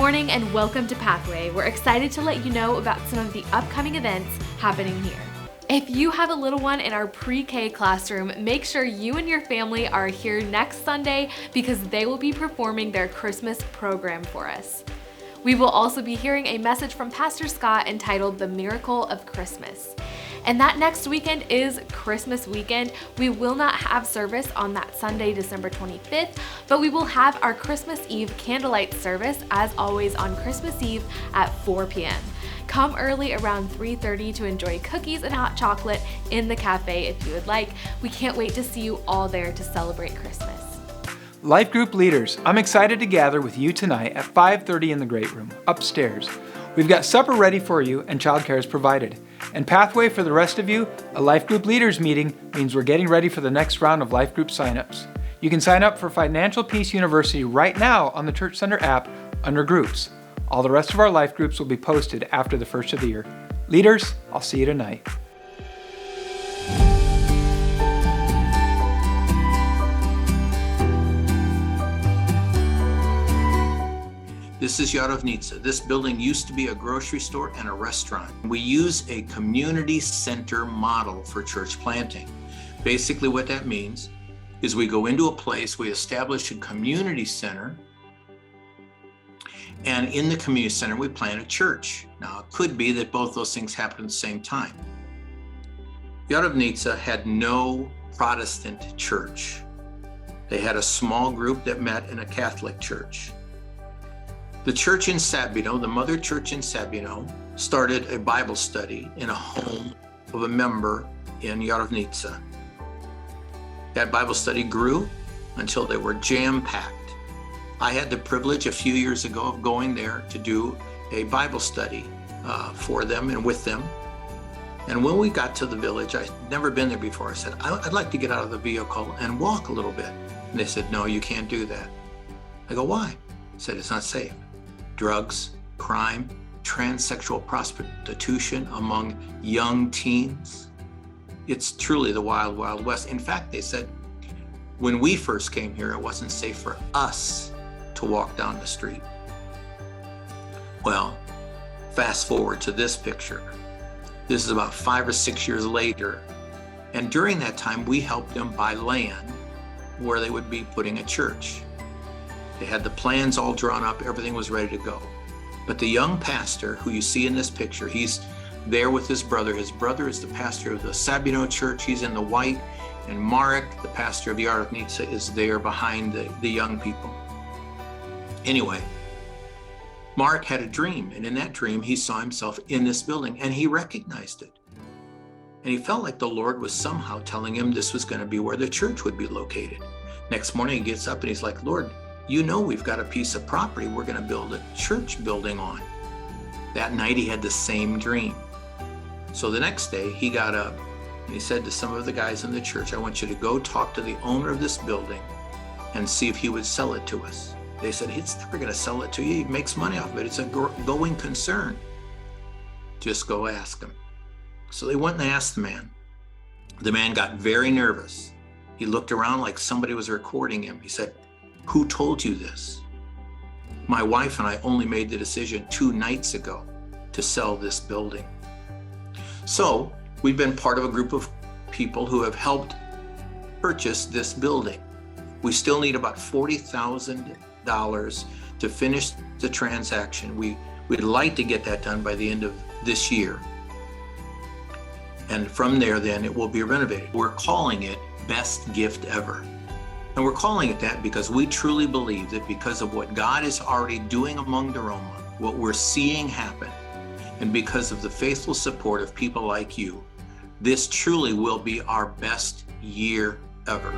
morning and welcome to Pathway. We're excited to let you know about some of the upcoming events happening here. If you have a little one in our pre-K classroom, make sure you and your family are here next Sunday because they will be performing their Christmas program for us. We will also be hearing a message from Pastor Scott entitled The Miracle of Christmas. And that next weekend is Christmas weekend. We will not have service on that Sunday, December 25th, but we will have our Christmas Eve candlelight service as always on Christmas Eve at 4 p.m. Come early around 3:30 to enjoy cookies and hot chocolate in the cafe if you would like. We can't wait to see you all there to celebrate Christmas. Life Group leaders, I'm excited to gather with you tonight at 5:30 in the Great Room, upstairs. We've got supper ready for you and childcare is provided. And Pathway for the rest of you, a Life Group leaders meeting means we're getting ready for the next round of Life Group signups. You can sign up for Financial Peace University right now on the Church Center app under Groups. All the rest of our Life Groups will be posted after the first of the year. Leaders, I'll see you tonight. This is Yarovnitsa. This building used to be a grocery store and a restaurant. We use a community center model for church planting. Basically what that means is we go into a place, we establish a community center, and in the community center we plant a church. Now it could be that both those things happen at the same time. Yarovnitsa had no Protestant church. They had a small group that met in a Catholic church. The church in Sabino, the mother church in Sabino, started a Bible study in a home of a member in Yarovnitsa. That Bible study grew until they were jam-packed. I had the privilege a few years ago of going there to do a Bible study for them and with them. And when we got to the village, I'd never been there before. I said, I'd like to get out of the vehicle and walk a little bit. And they said, no, you can't do that. I go, why? I said, it's not safe. Drugs, crime, transsexual prostitution among young teens. It's truly the wild, wild west. In fact, they said, when we first came here, it wasn't safe for us to walk down the street. Well, fast forward to this picture. This is about 5 or 6 years later. And during that time, we helped them buy land where they would be putting a church. They had the plans all drawn up, everything was ready to go. But the young pastor who you see in this picture, he's there with his brother. His brother is the pastor of the Sabino church, he's in the white, and Marek, the pastor of Yarovnitsa, is there behind the young people. Anyway, Marek had a dream, and in that dream, he saw himself in this building, and he recognized it. And he felt like the Lord was somehow telling him this was going to be where the church would be located. Next morning, he gets up and he's like, Lord, you know we've got a piece of property we're going to build a church building on. That night he had the same dream. So the next day he got up and he said to some of the guys in the church, I want you to go talk to the owner of this building and see if he would sell it to us. They said, he's never going to sell it to you. He makes money off of it. It's a going concern. Just go ask him. So they went and they asked the man. The man got very nervous. He looked around like somebody was recording him. He said, who told you this? My wife and I only made the decision 2 nights ago to sell this building. So we've been part of a group of people who have helped purchase this building. We still need about $40,000 to finish the transaction. We'd like to get that done by the end of this year. And from there, then it will be renovated. We're calling it Best Gift Ever. And we're calling it that because we truly believe that because of what God is already doing among the Roma, what we're seeing happen, and because of the faithful support of people like you, this truly will be our best year ever.